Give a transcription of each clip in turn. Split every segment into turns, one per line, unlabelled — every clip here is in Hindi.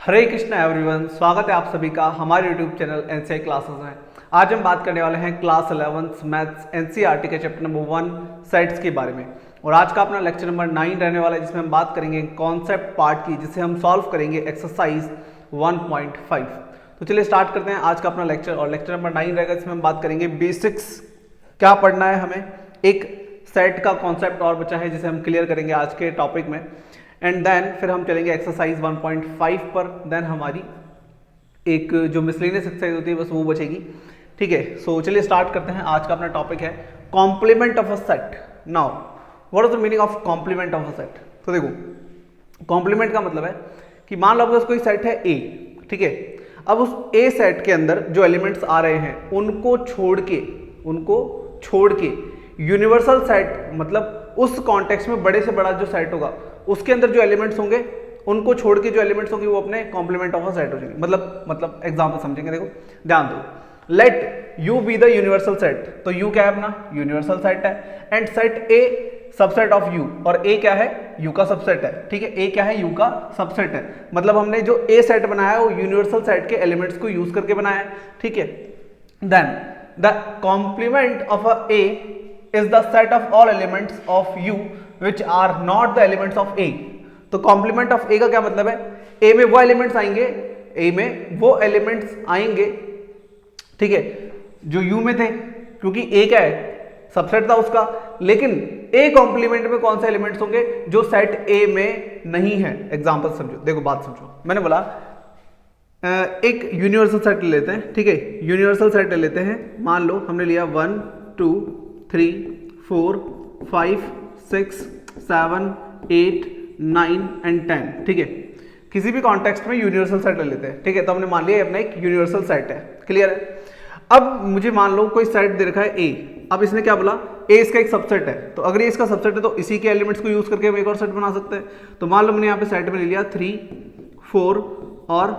हरे कृष्णा एवरीवन, स्वागत है आप सभी का हमारे यूट्यूब चैनल एनसीआई क्लासेस में। आज हम बात करने वाले हैं क्लास 11 मैथ्स एनसीईआरटी के चैप्टर नंबर 1 सेट्स के बारे में। और आज का अपना लेक्चर नंबर 9 रहने वाला है, जिसमें हम बात करेंगे कॉन्सेप्ट पार्ट की, जिसे हम सॉल्व करेंगे एक्सरसाइज 1.5। तो चलिए स्टार्ट करते हैं आज का अपना लेक्चर। और लेक्चर नंबर 9 रहेगा, जिसमें हम बात करेंगे बेसिक्स, क्या पढ़ना है हमें। एक सेट का कॉन्सेप्ट और बचा है जिसे हम क्लियर करेंगे आज के टॉपिक में। एंड देन फिर हम चलेंगे एक्सरसाइज 1.5 पर। देन हमारी एक जो मिसलेनियस एक्सरसाइज होती है बस वो बचेगी। ठीक है, सो चलिए स्टार्ट करते हैं। आज का अपना टॉपिक है complement of a set. Now what is the meaning of complement of a set. तो देखो, कॉम्प्लीमेंट का मतलब है कि मान लो आपके पास कोई सेट है ए, ठीक है। अब उस ए सेट के अंदर जो एलिमेंट्स आ रहे हैं उनको छोड़ के यूनिवर्सल सेट, मतलब उस कॉन्टेक्स्ट में बड़े से बड़ा जो सेट होगा उसके अंदर जो एलिमेंट्स होंगे उनको छोड़ के जो एलिमेंट्स होंगे वो अपने कॉम्प्लीमेंट ऑफ अ सेट हो जाएंगे। मतलब एग्जांपल समझेंगे। देखो ध्यान दो, late U be the universal set. तो यू क्या है अपना यूनिवर्सल सेट है, and set A subset of you, और ए क्या है यू का सबसेट है। ठीक है, ए क्या है यू का सबसेट है। मतलब हमने जो ए सेट बनाया है वो यूनिवर्सल सेट के एलिमेंट्स को यूज करके बनाया है। ठीक है, then the complement of a A is the set of all elements of U which are not the elements of A। तो कॉम्प्लीमेंट ऑफ A का क्या मतलब है, A में वो एलिमेंट्स आएंगे, ठीक है, जो U में थे, क्योंकि A क्या है सबसेट था उसका। लेकिन A कॉम्प्लीमेंट में कौन से एलिमेंट्स होंगे जो सेट A में नहीं है। एग्जांपल समझो, देखो बात समझो। मैंने बोला एक यूनिवर्सल सेट ले लेते हैं। ठीक है, यूनिवर्सल सेट ले लेते हैं। मान लो हमने लिया 1 2 3 4 5 6 7 8 9 एंड 10। ठीक है, किसी भी कॉन्टेक्स्ट में यूनिवर्सल सेट ले लेते हैं। ठीक है, तो हमने मान लिया अपना एक यूनिवर्सल सेट है। क्लियर है। अब मुझे मान लो कोई सेट दे रखा है ए। अब इसने क्या बोला, ए इसका एक सबसेट है। तो अगर ये इसका सबसेट है तो इसी के एलिमेंट्स को यूज करके हम एक और सेट बना सकते हैं। तो मान लो मैंने यहाँ पे सेट में ले लिया 3 4 और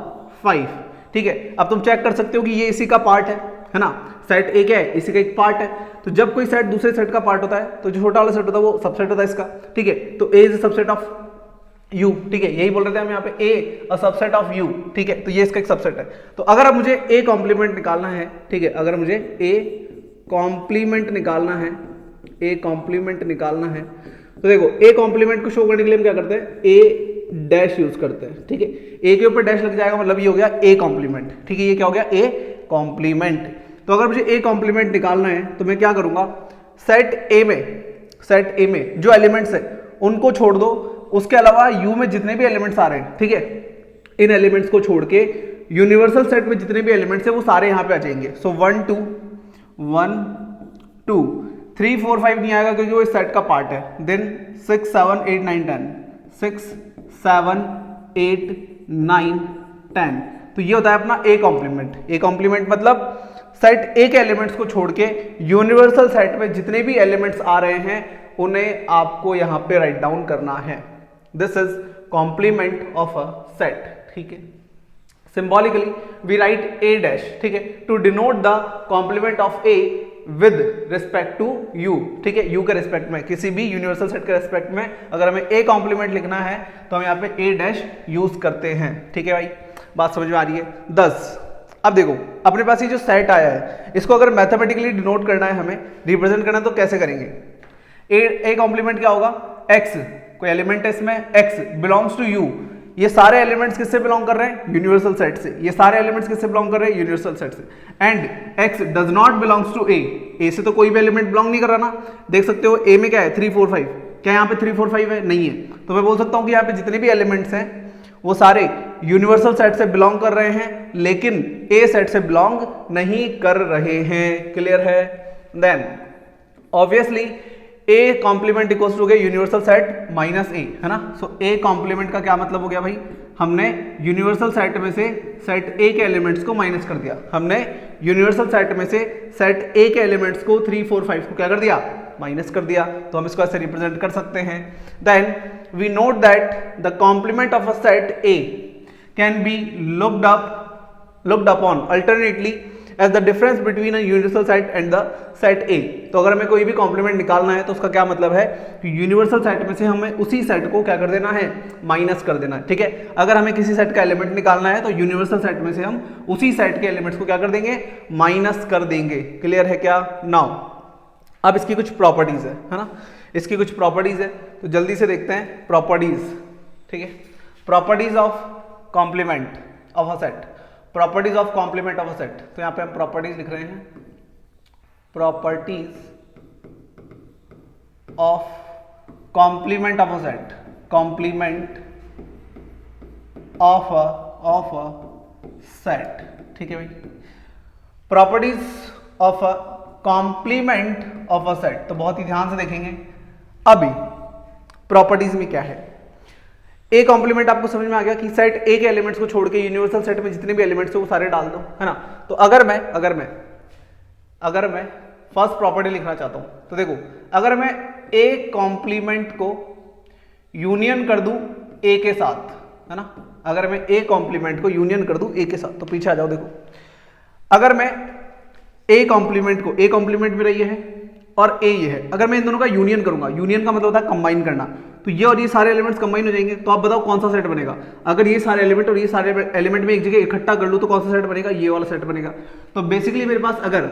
5। ठीक है, अब तुम चेक कर सकते हो कि ये इसी का पार्ट है ना। सेट ए क्या है, इसी का एक पार्ट है। तो जब कोई सेट दूसरे सेट का पार्ट होता है तो जो छोटा वाला सेट होता है वो सबसेट होता है इसका। ठीक है, तो ए इज सबसेट ऑफ यू। ठीक है, यही बोल रहे थे हम यहाँ पे, ए अ सबसेट ऑफ यू। ठीक है, तो ये इसका एक सबसेट है। तो अगर अब मुझे ए कॉम्प्लीमेंट निकालना है, ठीक है, अगर मुझे ए कॉम्प्लीमेंट निकालना है तो देखो ए कॉम्प्लीमेंट को शो करने के लिए हम क्या करते हैं, ए डैश यूज करते हैं। ठीक है, ए के ऊपर डैश लग जाएगा, मतलब ये हो गया ए कॉम्प्लीमेंट। ठीक है, ये क्या हो गया ए कॉम्प्लीमेंट। तो अगर मुझे ए कॉम्प्लीमेंट निकालना है तो मैं क्या करूंगा, सेट ए में जो एलिमेंट्स है उनको छोड़ दो, उसके अलावा यू में जितने भी एलिमेंट्स आ रहे हैं, ठीक है, इन एलिमेंट्स को छोड़ के यूनिवर्सल सेट में जितने भी एलिमेंट्स है वो सारे यहां पे आ जाएंगे। सो 1 2 3 4 5 नहीं आएगा क्योंकि वो इस सेट का पार्ट है। देन 6 7 8 9 10 6 7 8 9 10। तो ये होता है अपना ए कॉम्प्लीमेंट। ए कॉम्प्लीमेंट मतलब सेट ए के एलिमेंट्स को छोड़ के यूनिवर्सल सेट में जितने भी एलिमेंट्स आ रहे हैं उन्हें आपको यहां पे राइट डाउन करना है। This is complement of a set. ठीक है, symbolically we write A dash. ठीक है, to denote the complement of A with respect to U. ठीक है, यू के रिस्पेक्ट में, किसी भी यूनिवर्सल सेट के रिस्पेक्ट में अगर हमें ए कॉम्प्लीमेंट लिखना है तो हम यहाँ पे ए डैश यूज करते हैं। ठीक है भाई, बात समझ में आ रही है। 10। अब देखो अपने पास ये जो सेट आया है इसको अगर मैथमेटिकली डिनोट करना है, हमें रिप्रेजेंट करना है, तो कैसे करेंगे। ए कॉम्प्लीमेंट क्या होगा, एक्स, कोई एलिमेंट है इसमें एक्स बिलोंग्स टू यू। ये सारे एलिमेंट्स किससे बिलोंग कर रहे हैं, यूनिवर्सल सेट से। ये सारे एलिमेंट्स किससे बिलोंग कर रहे हैं, यूनिवर्सल सेट से। And x does not belongs to A से तो कोई भी एलिमेंट बिलोंग नहीं कर रहा ना। देख सकते हो ए में क्या है 3 4 5, क्या यहाँ पे 3 4 5 है, नहीं है। तो मैं बोल सकता हूँ कि यहाँ पे जितने भी एलिमेंट्स हैं वो सारे यूनिवर्सल सेट से बिलोंग कर रहे हैं, लेकिन ए सेट से बिलोंग नहीं कर रहे हैं। क्लियर है। Then obviously A complement equals to universal set minus A, है ना। सो ए कॉम्प्लीमेंट का क्या मतलब हो गया भाई, हमने यूनिवर्सल सेट में से सेट ए के एलिमेंट्स को माइनस कर दिया। हमने यूनिवर्सल सेट में से सेट ए के एलिमेंट्स को 3 4 5 को क्या कर दिया, माइनस कर दिया। तो हम इसको ऐसे रिप्रेजेंट कर सकते हैं। Then we note that the complement of a set A can be looked upon alternately as the difference between a universal set and the set A. तो अगर हमें कोई भी कॉम्प्लीमेंट निकालना है तो उसका क्या मतलब है कि यूनिवर्सल सेट में से हमें उसी सेट को क्या कर देना है, माइनस कर देना है। ठीक है, अगर हमें किसी सेट का एलिमेंट निकालना है तो यूनिवर्सल सेट में से हम उसी सेट के एलिमेंट्स को क्या कर देंगे, माइनस कर देंगे। क्लियर है क्या? नाउ अब इसकी कुछ प्रॉपर्टीज है ना, इसकी कुछ प्रॉपर्टीज है, तो जल्दी से देखते हैं प्रॉपर्टीज। ठीक है, properties of complement of a set, properties of complement of a set. तो यहां पे हम प्रॉपर्टीज लिख रहे हैं, properties of complement of a set, complement of a set. ठीक है भाई, properties of a complement of a set. तो बहुत ही ध्यान से देखेंगे अभी प्रॉपर्टीज में क्या है। ए कॉम्प्लीमेंट आपको समझ में आ गया कि सेट ए के एलिमेंट्स को छोड़ के यूनिवर्सल सेट में जितने भी एलिमेंट्स हो वो सारे डाल दो, है ना। तो अगर मैं फर्स्ट प्रॉपर्टी लिखना चाहता हूं तो देखो, अगर मैं ए कॉम्प्लीमेंट को यूनियन कर दूं ए के साथ, है ना, अगर मैं ए कॉम्प्लीमेंट को यूनियन कर दूं ए के साथ, तो पीछे आ जाओ देखो, अगर मैं ए कॉम्प्लीमेंट को, ए कॉम्प्लीमेंट मेरा ये है और ए ये है, अगर मैं इन दोनों का यूनियन करूंगा, यूनियन का मतलब होता है कंबाइन करना, तो ये और ये सारे एलिमेंट्स कंबाइन हो जाएंगे। तो आप बताओ कौन सा सेट बनेगा? अगर ये सारे एलिमेंट और ये सारे एलिमेंट में एक जगह इकट्ठा कर लूं तो कौन सा सेट बनेगा? ये वाला सेट बनेगा। तो बेसिकली मेरे पास अगर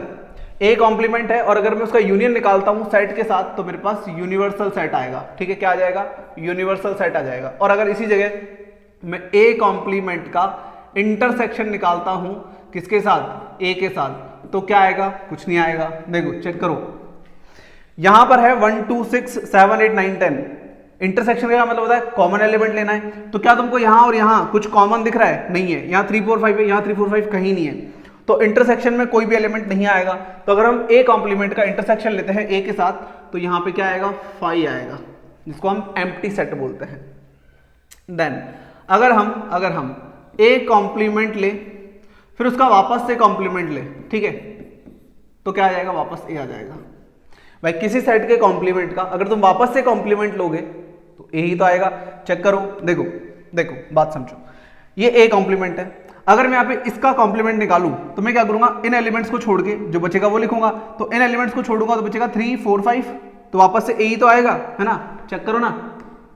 ए कॉम्प्लीमेंट है और अगर मैं उसका यूनियन निकालता हूं सेट के साथ, तो मेरे पास यूनिवर्सल सेट आएगा। ठीक है, क्या आ जाएगा? यूनिवर्सल सेट आ जाएगा। और अगर इसी जगह मैं ए कॉम्प्लीमेंट का इंटरसेक्शन निकालता हूं किसके साथ? ए के साथ, तो क्या आएगा? कुछ नहीं आएगा। देखो चेक करो, यहां पर है 1 2 6 7 8 9 10। इंटरसेक्शन का मतलब होता है कॉमन एलिमेंट लेना है। तो क्या तुमको यहां और यहां कुछ कॉमन दिख रहा है? नहीं है। यहां 3 4 5 है, यहां 3 4 5 कहीं नहीं है, तो इंटरसेक्शन में कोई भी एलिमेंट नहीं आएगा। तो अगर हम ए कॉम्प्लीमेंट का इंटरसेक्शन लेते हैं ए के साथ, तो यहां पे क्या आएगा? 5 आएगा, जिसको हम एम्प्टी सेट बोलते हैं। देन अगर हम ए कॉम्प्लीमेंट ले, फिर उसका वापस से कॉम्प्लीमेंट ले, ठीक है, तो क्या आ जाएगा? वापस ए आ जाएगा। भाई किसी सेट के कॉम्प्लीमेंट का अगर तुम वापस से कॉम्प्लीमेंट लोगे तो ए ही तो आएगा। चेक करो, देखो बात समझो, ये ए कॉम्प्लीमेंट है। अगर मैं यहाँ पे इसका कॉम्प्लीमेंट निकालूं तो मैं क्या करूंगा? इन एलिमेंट्स को छोड़ के जो बचेगा वो लिखूंगा। तो इन एलिमेंट्स को छोड़ूंगा तो बचेगा 3 4 5, तो वापस से ए ही तो आएगा, है ना। चेक करो ना,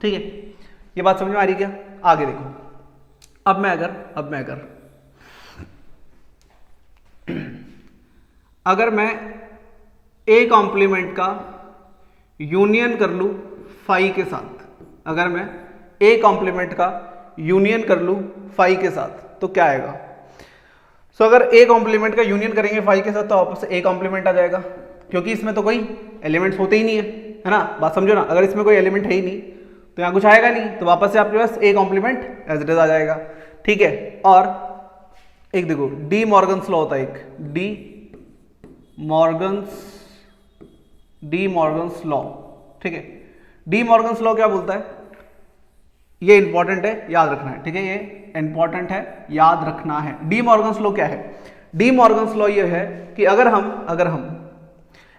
ठीक है। ये बात समझ में आ रही क्या? आगे देखो, अब मैं अगर मैं ए कॉम्प्लीमेंट का यूनियन कर लूं फाई के साथ, अगर मैं ए कॉम्प्लीमेंट का यूनियन कर लूं फाई के साथ, तो क्या आएगा? सो अगर ए कॉम्प्लीमेंट का यूनियन करेंगे फाई के साथ तो वापस ए कॉम्प्लीमेंट आ जाएगा, क्योंकि इसमें तो कोई एलिमेंट्स होते ही नहीं है ना। बात समझो ना, अगर इसमें कोई एलिमेंट है ही नहीं तो यहाँ कुछ आएगा नहीं, तो वापस से आपके पास A complement as it is आ जाएगा। ठीक है, और एक देखो डी मॉर्गन्स लॉ होता है, एक डी मॉर्गन्स लॉ, ठीक है। डी मॉर्गन्स लॉ क्या बोलता है? ये इंपॉर्टेंट है, याद रखना है, ठीक है, ये इंपॉर्टेंट है, याद रखना है। डी मॉर्गन्स लॉ क्या है? डी मॉर्गन्स लॉ ये है कि अगर हम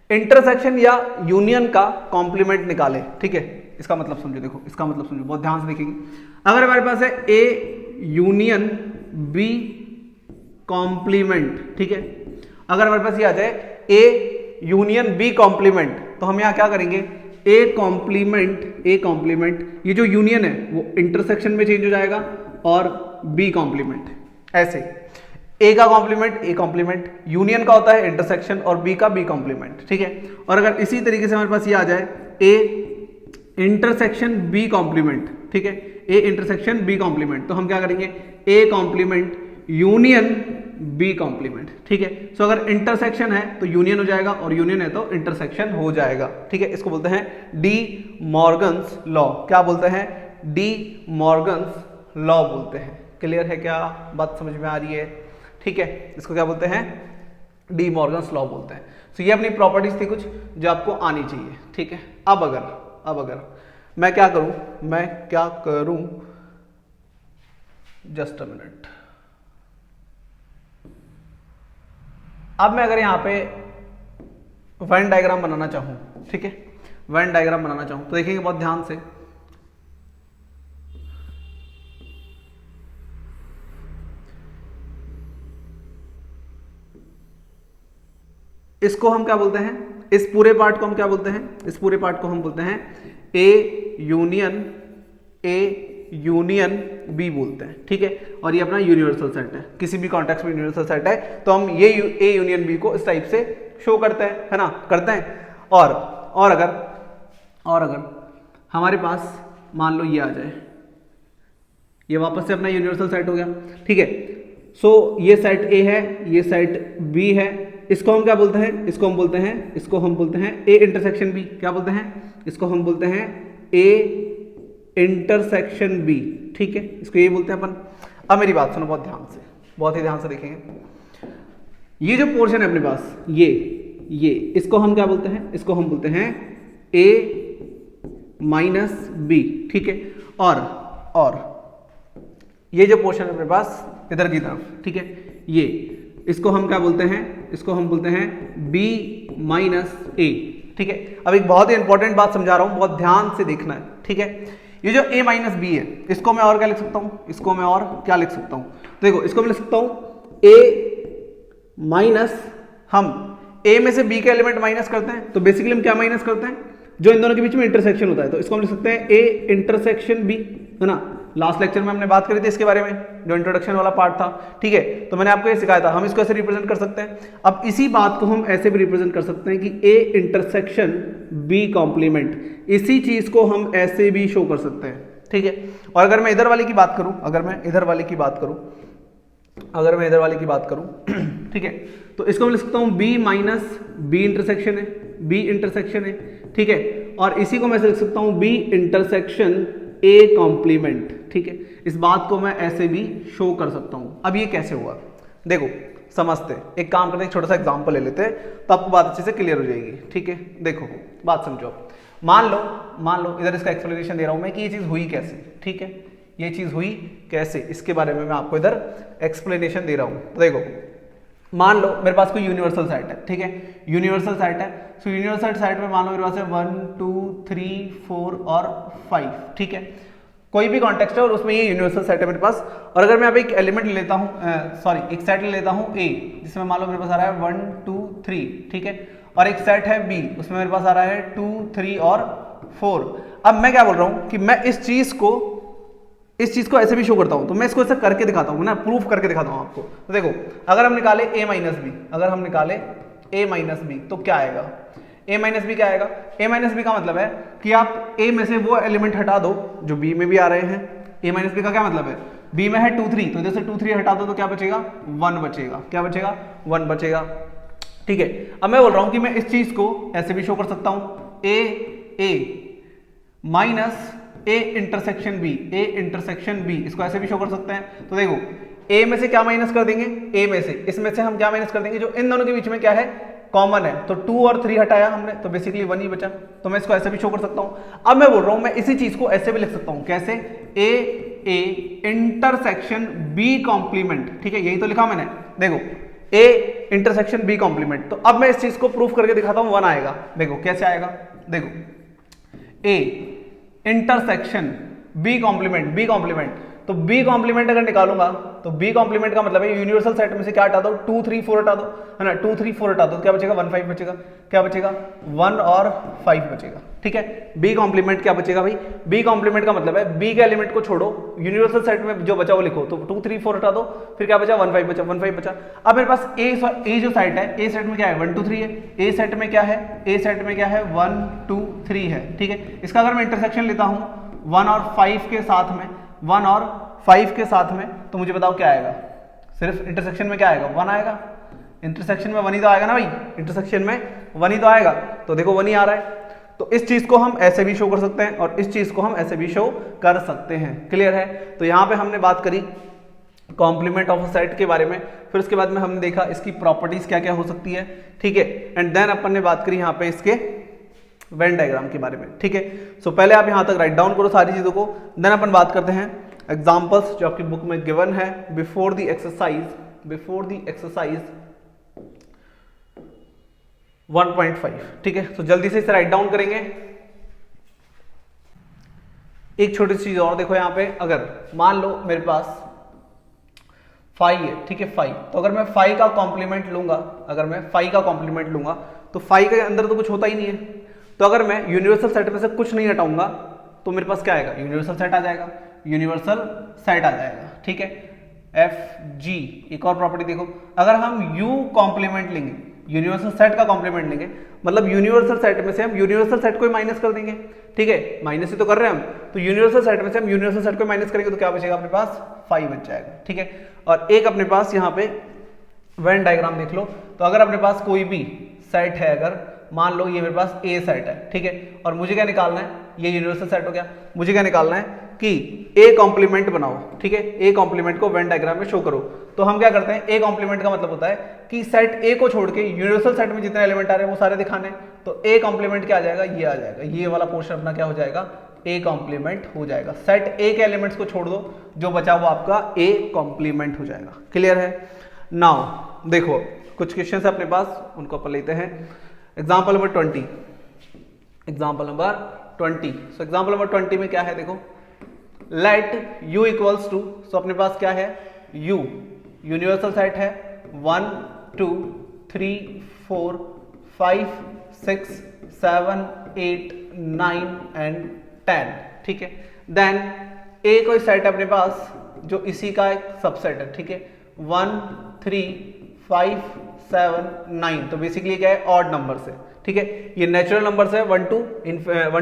इंटरसेक्शन या यूनियन का कॉम्प्लीमेंट निकाले, ठीक है, इसका मतलब समझो, देखो इसका मतलब समझो, बहुत ध्यान से देखेंगे। अगर हमारे पास है ए यूनियन बी कॉम्प्लीमेंट, ठीक है, अगर हमारे पास ये आ जाए ए यूनियन बी कॉम्प्लीमेंट, तो हम यहां क्या करेंगे? ए कॉम्प्लीमेंट, ये जो यूनियन है वो इंटरसेक्शन में चेंज हो जाएगा और बी कॉम्प्लीमेंट, ऐसे ए का कॉम्प्लीमेंट ए कॉम्प्लीमेंट, यूनियन का होता है इंटरसेक्शन और बी का बी कॉम्प्लीमेंट, ठीक है। और अगर इसी तरीके से हमारे पास ये आ जाए ए इंटरसेक्शन बी कॉम्प्लीमेंट, ठीक है, ए इंटरसेक्शन बी कॉम्प्लीमेंट, तो हम क्या करेंगे? A complement union B complement, ठीक है। सो अगर इंटरसेक्शन है तो यूनियन हो जाएगा और यूनियन है तो इंटरसेक्शन हो जाएगा, ठीक है। इसको बोलते हैं डी मॉर्गन्स लॉ। क्या बोलते हैं? डी मॉर्गन्स लॉ बोलते हैं। क्लियर है क्या? बात समझ में आ रही है? ठीक है, इसको क्या बोलते हैं? डी मॉर्गन्स लॉ बोलते हैं। तो ये अपनी प्रॉपर्टीज थी कुछ जो आपको आनी चाहिए, ठीक है। अब अगर मैं क्या करूं, जस्ट अ मिनट। अब मैं अगर यहां पे वेन डायग्राम बनाना चाहूं, ठीक है, वेन डायग्राम बनाना चाहूं तो देखेंगे बहुत ध्यान से, इसको हम क्या बोलते हैं, इस पूरे पार्ट को हम क्या बोलते हैं, इस पूरे पार्ट को हम बोलते हैं ए यूनियन बी बोलते हैं, ठीक है। और ये अपना यूनिवर्सल सेट है, किसी भी कॉन्टेक्स्ट में यूनिवर्सल सेट है, तो हम ये ए यूनियन बी को इस टाइप से शो करते हैं, है ना, करते हैं। और अगर हमारे पास मान लो ये आ जाए, ये वापस से अपना यूनिवर्सल सेट हो गया, ठीक है। सो ये सेट ए है, ये सेट बी है, इसको हम क्या बोलते हैं, इसको हम बोलते हैं ए इंटरसेक्शन बी। क्या बोलते हैं, इसको हम बोलते हैं ए इंटरसेक्शन बी, ठीक है, इसको ये बोलते हैं अपन। अब मेरी बात सुनो बहुत ध्यान से, बहुत ही ध्यान से देखेंगे। ये जो पोर्शन है अपने पास, ये इसको हम क्या बोलते हैं, इसको हम बोलते हैं ए माइनस बी, ठीक है। और ये जो पोर्शन है अपने पास इधर की तरफ, ठीक है, ये इसको हम क्या बोलते हैं, इसको हम बोलते हैं बी माइनस ए, ठीक है। अब एक बहुत ही इंपॉर्टेंट बात समझा रहा हूं, बहुत ध्यान से देखना है, ठीक है। ये जो a माइनस बी है, इसको मैं और क्या लिख सकता हूं, इसको मैं और क्या लिख सकता हूं, तो देखो इसको मैं लिख सकता हूं a माइनस, हम a में से b के एलिमेंट माइनस करते हैं, तो बेसिकली हम क्या माइनस करते हैं, जो इन दोनों के बीच में इंटरसेक्शन होता है, तो इसको हम लिख सकते हैं a इंटरसेक्शन b, है ना। लास्ट लेक्चर में हमने बात करी थी इसके बारे में, जो इंट्रोडक्शन वाला पार्ट था, ठीक है। तो मैंने आपको ये सिखाया था, हम इसको ऐसे रिप्रेजेंट कर सकते हैं। अब इसी बात को हम ऐसे भी रिप्रेजेंट कर सकते हैं कि a इंटरसेक्शन b कॉम्प्लीमेंट, इसी चीज को हम ऐसे भी शो कर सकते हैं, ठीक है। और अगर मैं इधर वाले की बात करूं, अगर मैं इधर वाले की बात करूं, ठीक है, तो इसको मैं लिख सकता हूं b माइनस बी इंटरसेक्शन है, b इंटरसेक्शन है, ठीक है। और इसी को मैं लिख सकता हूं b इंटरसेक्शन a कॉम्प्लीमेंट, ठीक है। इस बात को मैं ऐसे भी शो कर सकता हूं। अब ये कैसे हुआ, देखो समझते हैं, एक काम करते हैं, एक छोटा सा एग्जांपल ले लेते हैं, तो आपको बात अच्छे से क्लियर हो जाएगी, ठीक है। देखो बात समझो, मान लो इधर इसका एक्सप्लेनेशन दे रहा हूं मैं कि ये चीज हुई कैसे, ठीक है, ये चीज हुई कैसे, इसके बारे में मैं आपको इधर एक्सप्लेनेशन दे रहा हूं। तो देखो मान लो मेरे पास कोई यूनिवर्सल सेट है, ठीक है, यूनिवर्सल सेट है। सो यूनिवर्सल सेट में मान लो मेरे पास है 1 2 3 4 और 5, ठीक है, कोई भी कॉन्टेक्स्ट है और उसमें ये यूनिवर्सल सेट है मेरे पास। और अगर मैं अब एक एलिमेंट ले लेता हूँ, एक सेट ले लेता हूँ A, जिसमें मान लो मेरे पास आ रहा है 1 2 3, ठीक है, और एक सेट है B, उसमें मेरे पास आ रहा है 2 3 और 4। अब मैं क्या बोल रहा हूँ कि मैं इस चीज को ऐसे भी शो करता हूं, तो मैं इसको ऐसे करके दिखाता हूं ना, प्रूफ करके दिखाता हूं आपको। तो देखो अगर हम निकाले a माइनस बी, तो क्या आएगा, a माइनस बी क्या आएगा, a माइनस बी का मतलब है कि आप a में से वो एलिमेंट हटा दो जो b में भी आ रहे हैं। a माइनस बी का क्या मतलब है, b में है 2 3, तो जैसे 2 3 हटा दो तो क्या बचेगा, 1 बचेगा, क्या बचेगा, 1 बचेगा, ठीक है। अब मैं बोल रहा हूं कि मैं इस चीज को ऐसे भी शो कर सकता हूं, a minus a intersection b, इसको ऐसे भी शो कर सकते हैं। तो देखो a में से क्या माइनस कर देंगे, a में से, इसमें से हम क्या माइनस कर देंगे, जो इन दोनों के बीच में क्या है, कॉमन है, तो 2 और 3 हटाया हमने, तो बेसिकली 1 ही बचा, तो मैं इसको ऐसे भी शो कर सकता हूं। अब मैं बोल रहा हूं मैं इसी चीज को ऐसे भी लिख सकता हूं, कैसे, a इंटरसेक्शन b कॉम्प्लीमेंट, ठीक है, यही तो लिखा मैंने, देखो a इंटरसेक्शन b कॉम्प्लीमेंट। तो अब मैं इस चीज को प्रूफ करके दिखाता हूं, 1 आएगा, देखो कैसे आएगा, देखो a इंटरसेक्शन बी कॉम्प्लीमेंट, तो बी कॉम्प्लीमेंट अगर निकालूंगा तो बी कॉम्प्लीमेंट का मतलब है यूनिवर्सल सेट में से क्या हटा दो, 2 3 4 हटा दो, है ना, 2 3 4 हटा दो, क्या बचेगा, 1 5 बचेगा, क्या बचेगा, 1 और 5 बचेगा, ठीक है। बी कॉम्प्लीमेंट क्या बचेगा भाई, बी कॉम्प्लीमेंट का मतलब है बी के एलिमेंट को छोड़ो, यूनिवर्सल सेट में जो बचा वो लिखो, तो 2 3 4 हटा दो, फिर क्या बचा, 1 5 बचा, 1 5 बचा। अब मेरे पास ए जो सेट है, ए सेट में क्या है, 1 2 3 है, ए सेट में क्या है, 1 2 3 है, ठीक है। इसका अगर मैं इंटरसेक्शन लेता हूं 1 और 5 के साथ में, तो मुझे बताओ क्या आएगा, सिर्फ इंटरसेक्शन में क्या आएगा, 1 आएगा, इंटरसेक्शन में 1 ही तो आएगा ना भाई, इंटरसेक्शन में 1 ही तो आएगा, तो देखो 1 ही आ रहा है। तो इस चीज को हम ऐसे भी शो कर सकते हैं और इस चीज को हम ऐसे भी शो कर सकते हैं, क्लियर है। तो यहां पे हमने बात करी कॉम्प्लीमेंट ऑफ अ सेट के बारे में, फिर उसके बाद में हमने देखा इसकी प्रॉपर्टीज क्या क्या हो सकती है, ठीक है, एंड देन अपन ने बात करी यहाँ पे इसके वेन डायग्राम के बारे में, ठीक है। सो पहले आप यहां तक राइट डाउन करो सारी चीजों को, देन अपन बात करते हैं एग्जाम्पल्स जो आपकी बुक में गिवन है बिफोर द एक्सरसाइज 1.5, ठीक है। तो जल्दी से इसे राइट डाउन करेंगे। एक छोटी सी चीज और देखो यहाँ पे, अगर मान लो मेरे पास फाइव है, ठीक है 5। तो अगर मैं 5 का कॉम्प्लीमेंट लूंगा, अगर मैं 5 का कॉम्प्लीमेंट लूंगा तो 5 के अंदर तो कुछ होता ही नहीं है। तो अगर मैं यूनिवर्सल सेट में से कुछ नहीं हटाऊंगा तो मेरे पास क्या आएगा, यूनिवर्सल सेट आ जाएगा, यूनिवर्सल सेट आ जाएगा, ठीक है। एफ जी, एक और प्रॉपर्टी देखो, अगर हम यू कॉम्प्लीमेंट लेंगे, यूनिवर्सल सेट का कॉम्प्लीमेंट लेंगे, मतलब यूनिवर्सल सेट में से हम यूनिवर्सल सेट को ही माइनस कर देंगे, ठीक है, माइनस ही तो कर रहे हैं हम। तो यूनिवर्सल सेट में से हम यूनिवर्सल सेट को माइनस करेंगे तो क्या बचेगा अपने पास, 5 बच जाएगा, ठीक है। और एक अपने पास यहाँ पे वेन डायग्राम देख लो, तो अगर अपने पास कोई भी सेट है, अगर मान लो ये मेरे पास ए सेट है, ठीक है, और मुझे क्या निकालना है, ये यूनिवर्सल सेट हो गया, मुझे क्या निकालना है कि ए कॉम्प्लीमेंट बनाओ, ठीक है, ए कॉम्प्लीमेंट को वेन डायग्राम में शो करो। तो हम क्या करते हैं, ए कॉम्प्लीमेंट का मतलब होता है कि सेट ए को छोड़ के यूनिवर्सल सेट में जितने एलिमेंट आ रहे हैं वो सारे दिखाने। तो ए कॉम्प्लीमेंट क्या आ जाएगा, ये आ जाएगा, ये वाला पोर्शन अपना क्या हो जाएगा, ए कॉम्प्लीमेंट हो जाएगा। सेट ए के एलिमेंट्स को छोड़ दो, जो बचा वो आपका ए कॉम्प्लीमेंट हो जाएगा। क्लियर है। नाउ देखो कुछ क्वेश्चन अपने पास, उनको अपन लेते हैं। Example number 20, example number 20। सो एग्जाम्पल नंबर 20 में क्या है, देखो, लेट u इक्वल्स टू, सो अपने पास क्या है, u यूनिवर्सल सेट है 1 2 3 4 5 6 7 8 9 एंड 10, ठीक है। देन a कोई सेट है अपने पास जो इसी का एक सबसेट है, ठीक है, 1 3 5 7 9। तो बेसिकली क्या है, ऑड नंबर से, ठीक है, ये नेचुरल नंबर से 1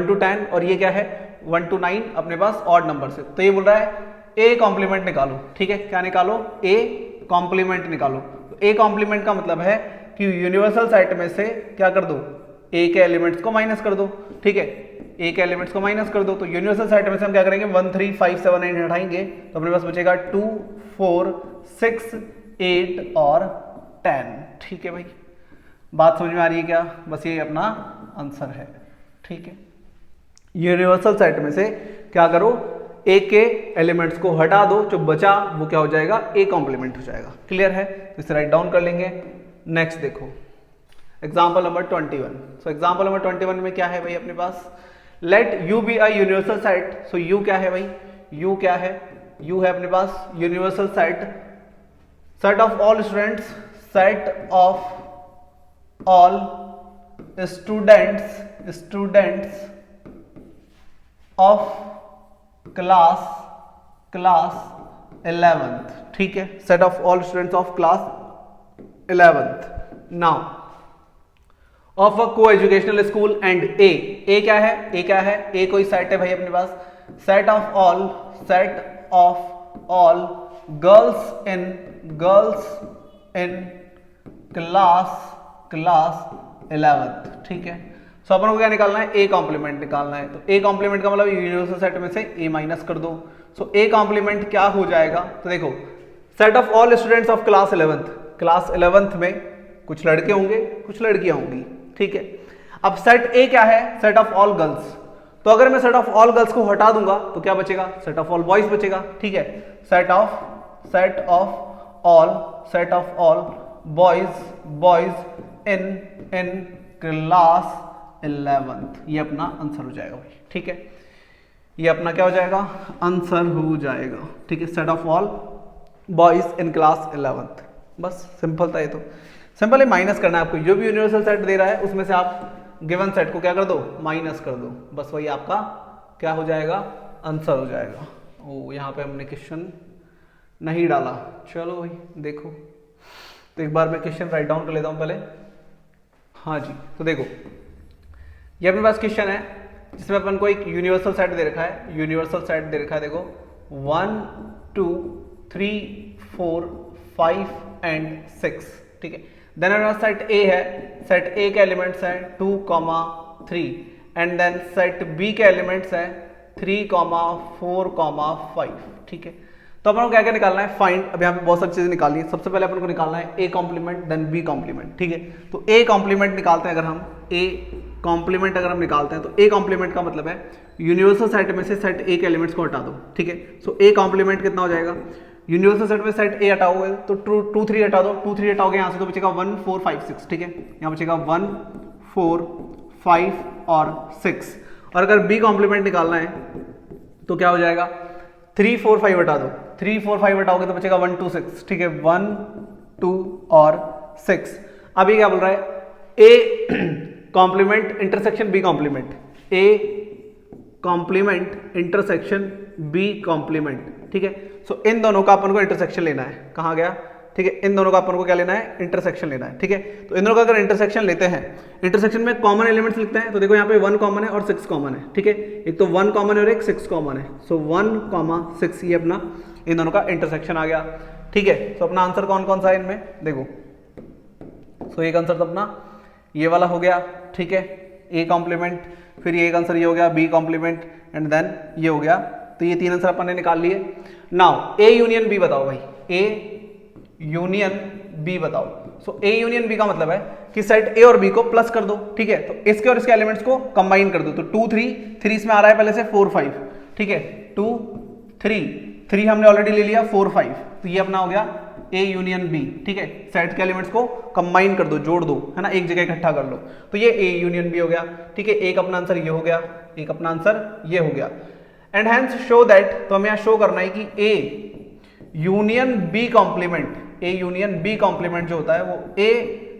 to 10, और ये क्या है 1 to 9 अपने पास ऑड नंबर से। तो ये बोल रहा है ए कॉम्प्लीमेंट निकालो, ठीक है, क्या निकालो, ए कॉम्प्लीमेंट निकालो। तो ए कॉम्प्लीमेंट का मतलब है कि यूनिवर्सल सेट में से क्या कर दो, ए के एलिमेंट्स को माइनस कर दो, ठीक है, ए के एलिमेंट्स को माइनस कर दो। तो यूनिवर्सल सेट में से हम क्या करेंगे, 1 3 5 7 8 हटाएंगे तो अपने पास बचेगा 2 4 6 8 और 10, ठीक है भाई। बात समझ में आ रही है क्या, बस ये अपना आंसर है, ठीक है। यूनिवर्सल सेट में से क्या करो, ए के एलिमेंट्स को हटा दो, जो बचा वो क्या हो जाएगा, ए कॉम्प्लीमेंट हो जाएगा। क्लियर है, तो इसे राइट डाउन कर लेंगे। नेक्स्ट देखो example number 21। So example number 21 में क्या है भाई अपने पास, let U be a universal set. So U क्या है भाई, यू क्या है, यू है अपने पास universal set, set of all students, set of all students of class 11th, ठीक है, set of all students of class 11th। Now of a coeducational school and ए क्या है, ए क्या है, ए कोई सेट है भाई अपने पास, set of all girls in class 11th, ठीक है। सो अपन को क्या निकालना है, ए कॉम्प्लीमेंट निकालना है। तो ए कॉम्प्लीमेंट का मतलब यूनिवर्सल सेट में से ए माइनस कर दो। सो ए कॉम्प्लीमेंट क्या हो जाएगा, तो देखो set of all students of class 11th, class 11th में कुछ लड़के होंगे कुछ लड़कियां होंगी, ठीक है। अब सेट ए क्या है, सेट ऑफ ऑल गर्ल्स। तो अगर मैं सेट ऑफ ऑल गर्ल्स को हटा दूंगा तो क्या बचेगा, सेट ऑफ ऑल बॉयज बचेगा, ठीक है। Set of all boys in class 11th, ये अपना आंसर हो जाएगा भाई, ठीक है, ये अपना क्या हो जाएगा, आंसर हो जाएगा, ठीक है। Set of all boys in class 11th, बस सिंपल था ये। तो सिंपल है, माइनस करना है आपको, जो भी यूनिवर्सल सेट दे रहा है उसमें से आप गिवन सेट को क्या कर दो, माइनस कर दो, बस वही आपका क्या हो जाएगा, आंसर हो जाएगा। ओ यहाँ पे हमने क्वेश्चन नहीं डाला, चलो भाई देखो, तो एक बार मैं क्वेश्चन राइट डाउन कर लेता हूँ पहले। हाँ जी, तो देखो ये अपने पास क्वेश्चन है जिसमें अपन को एक यूनिवर्सल सेट दे रखा है, यूनिवर्सल सेट दे रखा है, देखो 1 2 3 4 5 एंड 6, ठीक है। देन हमारा सेट ए है, सेट ए के एलिमेंट्स है 2 3 एंड देन सेट बी के एलिमेंट्स है 3 4 5, ठीक है। तो अपन को क्या क्या निकालना है, फाइंड। अब यहाँ पे बहुत सारी चीजें निकालनी है। सबसे पहले अपन को निकालना है A complement then B complement, ठीक है। तो ए कॉम्प्लीमेंट निकालते हैं, अगर हम ए कॉम्प्लीमेंट अगर हम निकालते हैं तो ए कॉम्प्लीमेंट का मतलब है यूनिवर्सल सेट में से सेट ए के एलिमेंट्स को हटा दो, ठीक है। सो ए कॉम्प्लीमेंट कितना हो जाएगा, यूनिवर्सल सेट में सेट ए हटाओगे तो 2 3 हटा दो, 2 3 हटाओगे यहाँ से तो बचेगा 1 4 5 6, ठीक है। यहाँ बचेगा 1 4 5 और 6। और अगर बी कॉम्प्लीमेंट निकालना है तो क्या हो जाएगा, 3 4 5 हटा दो, 3 4 5 हटाओगे तो बचेगा 1 2 6, ठीक है, 1 2 और 6। अब ये क्या बोल रहा है, A complement intersection B complement, A complement intersection B complement, ठीक है। सो इन दोनों का अपन को इंटरसेक्शन लेना है, कहाँ गया, ठीक है, इन दोनों का अपन को क्या लेना है, इंटरसेक्शन लेना है, ठीक है। तो इन दोनों का अगर इंटरसेक्शन लेते हैं, इंटरसेक्शन में कॉमन एलिमेंट्स लिखते हैं, तो देखो यहाँ पे 1 कॉमन है और 6 कॉमन है, ठीक है, एक तो 1 कॉमन है और एक 6 कॉमन है, सो 1, 6 ये अपना इन दोनों का इंटरसेक्शन आ गया, ठीक है। तो अपना आंसर कौन कौन सा है इनमें, देखो, सो एक आंसर तो अपना ये वाला हो गया, ठीक है, ए कॉम्प्लीमेंट, फिर ये एक आंसर ये हो गया बी कॉम्प्लीमेंट, एंड देन ये हो गया। तो ये 3 आंसर अपन ने निकाल लिए। नाउ ए यूनियन बी बताओ भाई, ए यूनियन बी बताओ। सो ए यूनियन बी का मतलब है कि सेट ए और बी को प्लस कर दो, ठीक है, तो इसके और इसके एलिमेंट्स को कंबाइन कर दो, तो 2 3 3 इसमें आ रहा है पहले से 4 5, ठीक है, 2 3 हमने ऑलरेडी ले लिया, 4 5, तो ये अपना हो गया ए यूनियन बी, ठीक है, सेट के एलिमेंट्स को कंबाइन कर दो, जोड़ दो, है ना, एक जगह इकट्ठा कर लो, तो ये ए यूनियन बी हो गया, ठीक है। एक अपना आंसर ये हो गया, एक अपना आंसर ये हो गया, एंड हेंस शो दैट, तो हमें यहां शो करना है कि A union B complement, A union B complement जो होता है वो A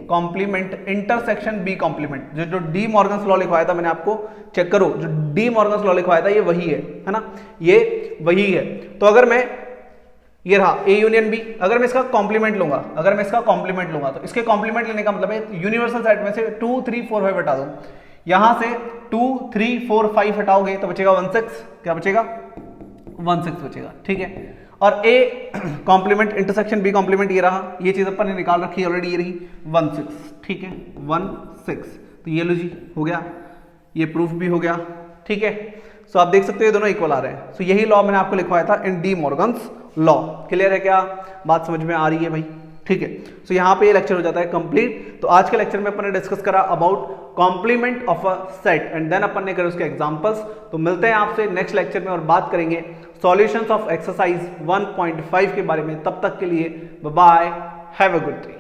complement intersection B complement, जो डी मॉर्गन्स लॉ लिखवाया था मैंने आपको, चेक करो, जो डी मॉर्गन्स लॉ लिखवाया था ये वही है ना, ये वही है। तो अगर मैं ये रहा ए यूनियन बी, अगर मैं इसका कॉम्प्लीमेंट लूंगा, अगर मैं इसका कॉम्प्लीमेंट लूंगा, तो इसके कॉम्प्लीमेंट लेने का मतलब है यूनिवर्सल सेट में से 2 3 4 5 हटा दो, यहां से 2 3 4 5 हटाओगे तो बचेगा 1 6, क्या बचेगा, 1 6 बचेगा, ठीक है। और A complement intersection B complement ये रहा, ये चीज अपन ने निकाल रखी है ऑलरेडी, ये रही 1 6, ठीक है, 1 6, तो ये लो जी हो गया, ये प्रूफ भी हो गया, ठीक है। सो आप देख सकते हो ये दोनों इक्वल आ रहे हैं। सो यही लॉ मैंने आपको लिखवाया था इन डी मॉर्गन्स लॉ। क्लियर है, क्या बात समझ में आ रही है भाई, ठीक है। सो यहाँ पे ये लेक्चर हो जाता है कंप्लीट। तो आज के लेक्चर में अपन ने डिस्कस करा about complement of a set and then अपन ने करे उसके एग्जांपल्स। तो मिलते हैं आपसे नेक्स्ट लेक्चर में और बात करेंगे सॉल्यूशंस ऑफ एक्सरसाइज 1.5 के बारे में। तब तक के लिए bye bye, have a good day.